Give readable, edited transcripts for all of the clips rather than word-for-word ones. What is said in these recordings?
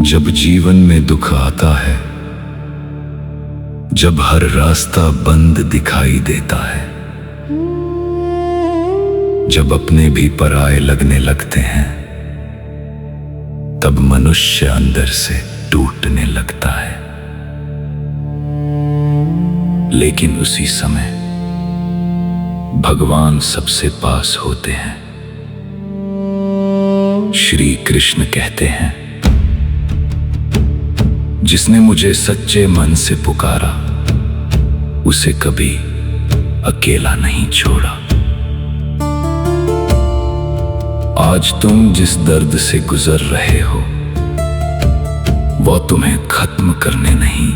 जब जीवन में दुख आता है, जब हर रास्ता बंद दिखाई देता है, जब अपने भी पराये लगने लगते हैं, तब मनुष्य अंदर से टूटने लगता है। लेकिन उसी समय भगवान सबसे पास होते हैं। श्री कृष्ण कहते हैं, जिसने मुझे सच्चे मन से पुकारा, उसे कभी अकेला नहीं छोड़ा। आज तुम जिस दर्द से गुजर रहे हो, वो तुम्हें खत्म करने नहीं,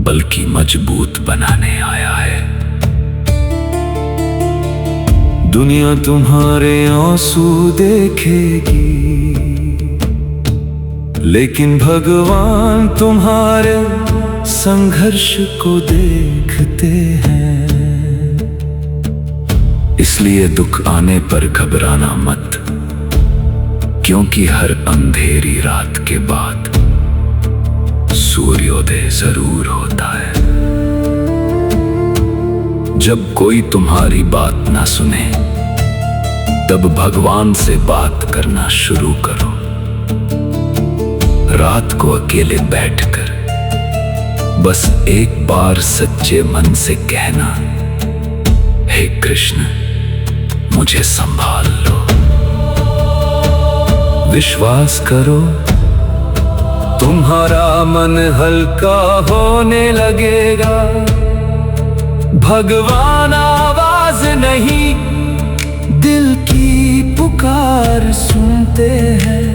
बल्कि मजबूत बनाने आया है। दुनिया तुम्हारे आंसू देखेगी, लेकिन भगवान तुम्हारे संघर्ष को देखते हैं। इसलिए दुख आने पर घबराना मत, क्योंकि हर अंधेरी रात के बाद सूर्योदय जरूर होता है। जब कोई तुम्हारी बात ना सुने, तब भगवान से बात करना शुरू करो। रात को अकेले बैठकर बस एक बार सच्चे मन से कहना, हे कृष्ण, मुझे संभाल लो। विश्वास करो, तुम्हारा मन हल्का होने लगेगा। भगवान आवाज नहीं, दिल की पुकार सुनते हैं।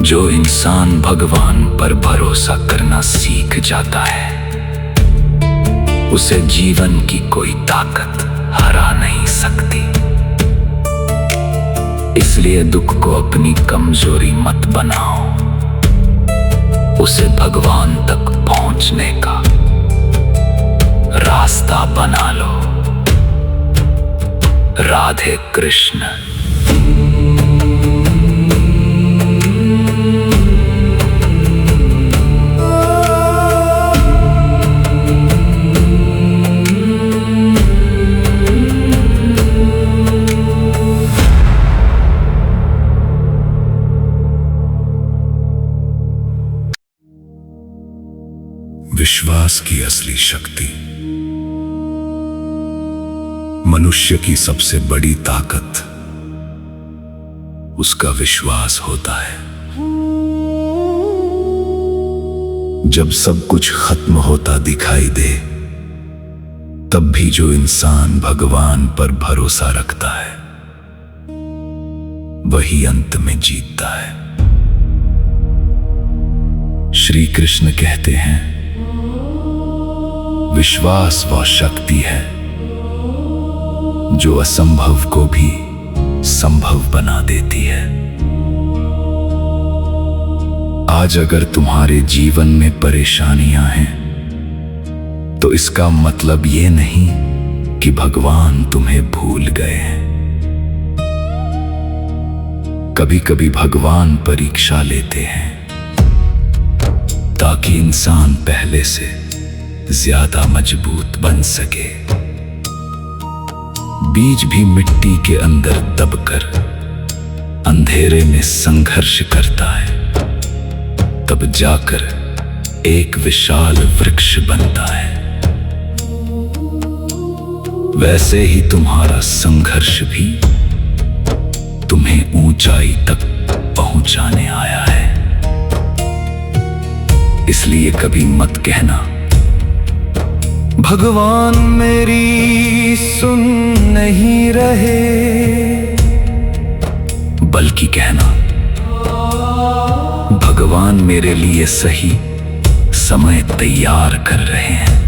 जो इंसान भगवान पर भरोसा करना सीख जाता है, उसे जीवन की कोई ताकत हरा नहीं सकती। इसलिए दुख को अपनी कमजोरी मत बनाओ, उसे भगवान तक पहुंचने का रास्ता बना लो। राधे कृष्ण। विश्वास की असली शक्ति। मनुष्य की सबसे बड़ी ताकत उसका विश्वास होता है। जब सब कुछ खत्म होता दिखाई दे, तब भी जो इंसान भगवान पर भरोसा रखता है, वही अंत में जीतता है। श्री कृष्ण कहते हैं, विश्वास वह शक्ति है जो असंभव को भी संभव बना देती है। आज अगर तुम्हारे जीवन में परेशानियां हैं, तो इसका मतलब ये नहीं कि भगवान तुम्हें भूल गए हैं। कभी कभी भगवान परीक्षा लेते हैं, ताकि इंसान पहले से ज्यादा मजबूत बन सके। बीज भी मिट्टी के अंदर दबकर अंधेरे में संघर्ष करता है, तब जाकर एक विशाल वृक्ष बनता है। वैसे ही तुम्हारा संघर्ष भी तुम्हें ऊंचाई तक पहुंचाने आया है। इसलिए कभी मत कहना, भगवान मेरी सुन नहीं रहे, बल्कि कहना, भगवान मेरे लिए सही समय तैयार कर रहे हैं।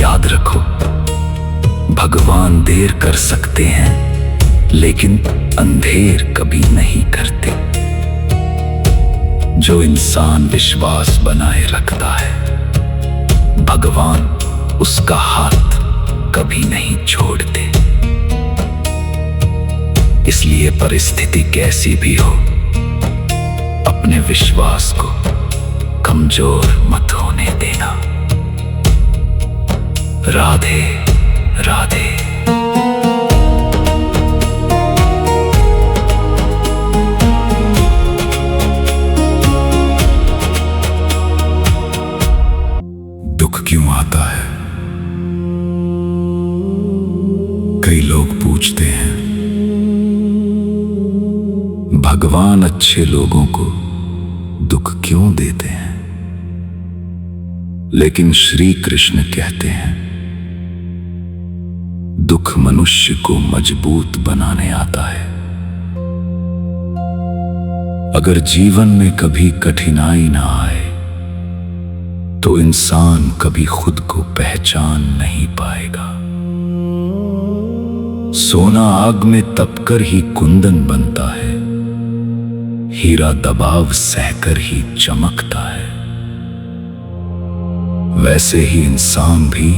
याद रखो, भगवान देर कर सकते हैं, लेकिन अंधेर कभी नहीं करते। जो इंसान विश्वास बनाए रखता है, भगवान उसका हाथ कभी नहीं छोड़ते। इसलिए परिस्थिति कैसी भी हो, अपने विश्वास को कमजोर मत होने देना। राधे राधे। दुख क्यों आता है? कई लोग पूछते हैं, भगवान अच्छे लोगों को दुख क्यों देते हैं? लेकिन श्री कृष्ण कहते हैं, दुख मनुष्य को मजबूत बनाने आता है। अगर जीवन में कभी कठिनाई ना आए तो इंसान कभी खुद को पहचान नहीं पाएगा। सोना आग में तपकर ही कुंदन बनता है, हीरा दबाव सहकर ही चमकता है। वैसे ही इंसान भी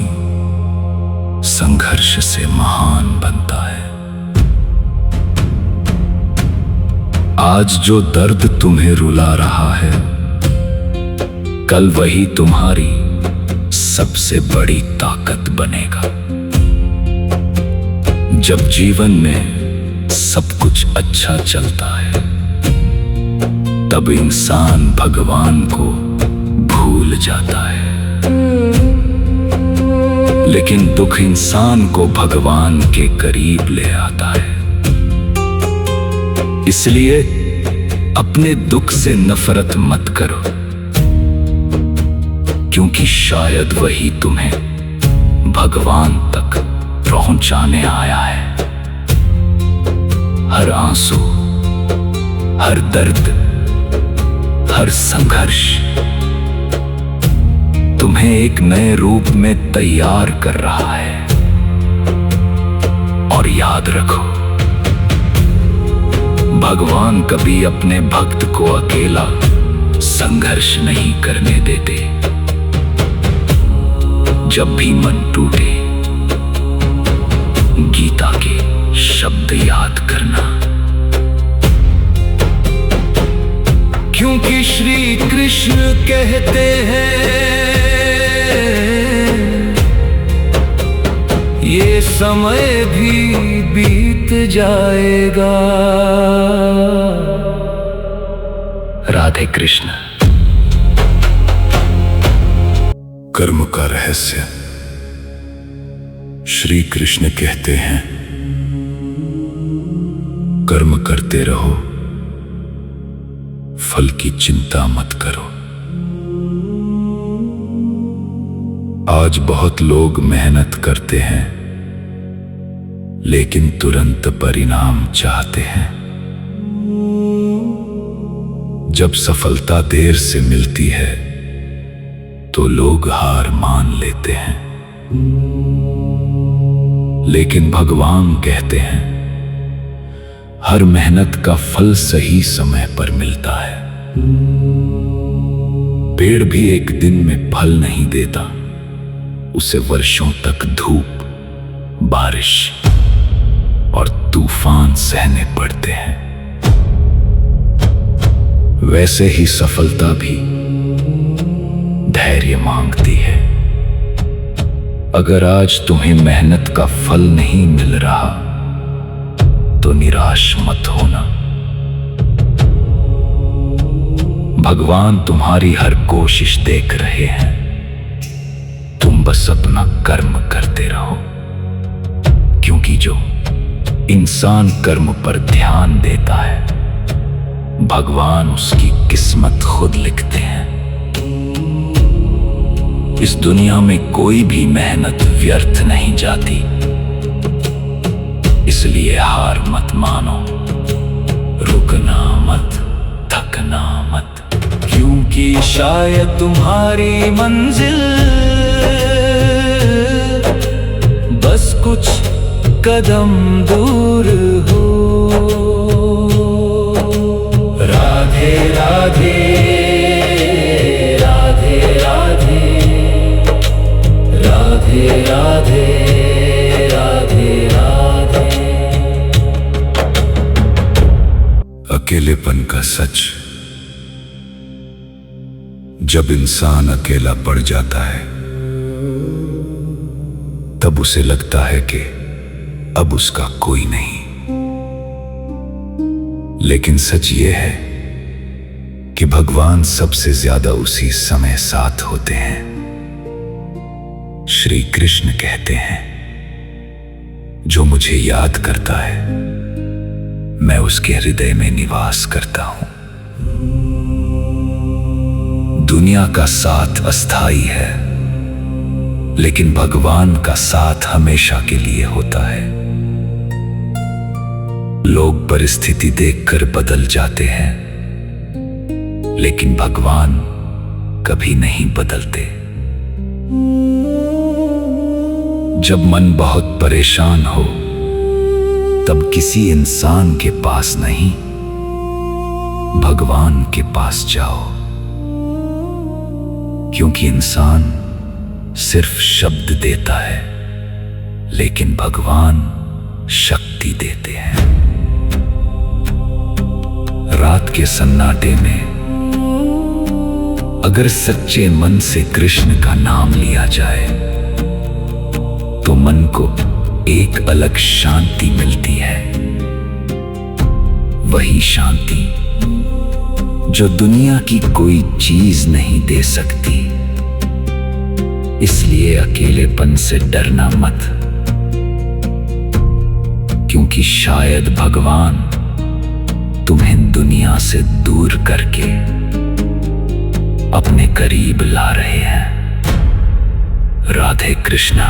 संघर्ष से महान बनता है। आज जो दर्द तुम्हें रुला रहा है, कल वही तुम्हारी सबसे बड़ी ताकत बनेगा। जब जीवन में सब कुछ अच्छा चलता है, तब इंसान भगवान को भूल जाता है। लेकिन दुख इंसान को भगवान के करीब ले आता है। इसलिए अपने दुख से नफरत मत करो, क्योंकि शायद वही तुम्हें भगवान तक पहुंचाने आया है। हर आंसू, हर दर्द, हर संघर्ष तुम्हें एक नए रूप में तैयार कर रहा है। और याद रखो, भगवान कभी अपने भक्त को अकेला संघर्ष नहीं करने देते। जब भी मन टूटे, गीता के शब्द याद करना, क्योंकि श्री कृष्ण कहते हैं, ये समय भी बीत जाएगा। राधे कृष्ण। कर्म का रहस्य। श्री कृष्ण कहते हैं, कर्म करते रहो, फल की चिंता मत करो। आज बहुत लोग मेहनत करते हैं, लेकिन तुरंत परिणाम चाहते हैं। जब सफलता देर से मिलती है तो लोग हार मान लेते हैं। लेकिन भगवान कहते हैं, हर मेहनत का फल सही समय पर मिलता है। पेड़ भी एक दिन में फल नहीं देता, उसे वर्षों तक धूप, बारिश और तूफान सहने पड़ते हैं। वैसे ही सफलता भी धैर्य मांगती है। अगर आज तुम्हें मेहनत का फल नहीं मिल रहा तो निराश मत होना। भगवान तुम्हारी हर कोशिश देख रहे हैं। तुम बस अपना कर्म करते रहो, क्योंकि जो इंसान कर्म पर ध्यान देता है, भगवान उसकी किस्मत खुद लिखते हैं। इस दुनिया में कोई भी मेहनत व्यर्थ नहीं जाती, इसलिए हार मत मानो, रुकना मत, थकना मत, क्योंकि शायद तुम्हारी मंजिल बस कुछ कदम दूर हो। राधे राधे, राधे राधे, राधे राधे, राधे राधे। अकेलेपन का सच। जब इंसान अकेला पड़ जाता है तब उसे लगता है कि अब उसका कोई नहीं। लेकिन सच ये है कि भगवान सबसे ज्यादा उसी समय साथ होते हैं। श्री कृष्ण कहते हैं, जो मुझे याद करता है मैं उसके हृदय में निवास करता हूं। दुनिया का साथ अस्थाई है, लेकिन भगवान का साथ हमेशा के लिए होता है। लोग परिस्थिति देखकर बदल जाते हैं, लेकिन भगवान कभी नहीं बदलते। जब मन बहुत परेशान हो तब किसी इंसान के पास नहीं, भगवान के पास जाओ। क्योंकि इंसान सिर्फ शब्द देता है, लेकिन भगवान शक्ति देते हैं। रात के सन्नाटे में अगर सच्चे मन से कृष्ण का नाम लिया जाए तो मन को एक अलग शांति मिलती है। वही शांति जो दुनिया की कोई चीज नहीं दे सकती। इसलिए अकेलेपन से डरना मत, क्योंकि शायद भगवान तुम्हें दुनिया से दूर करके अपने करीब ला रहे हैं। राधे कृष्णा।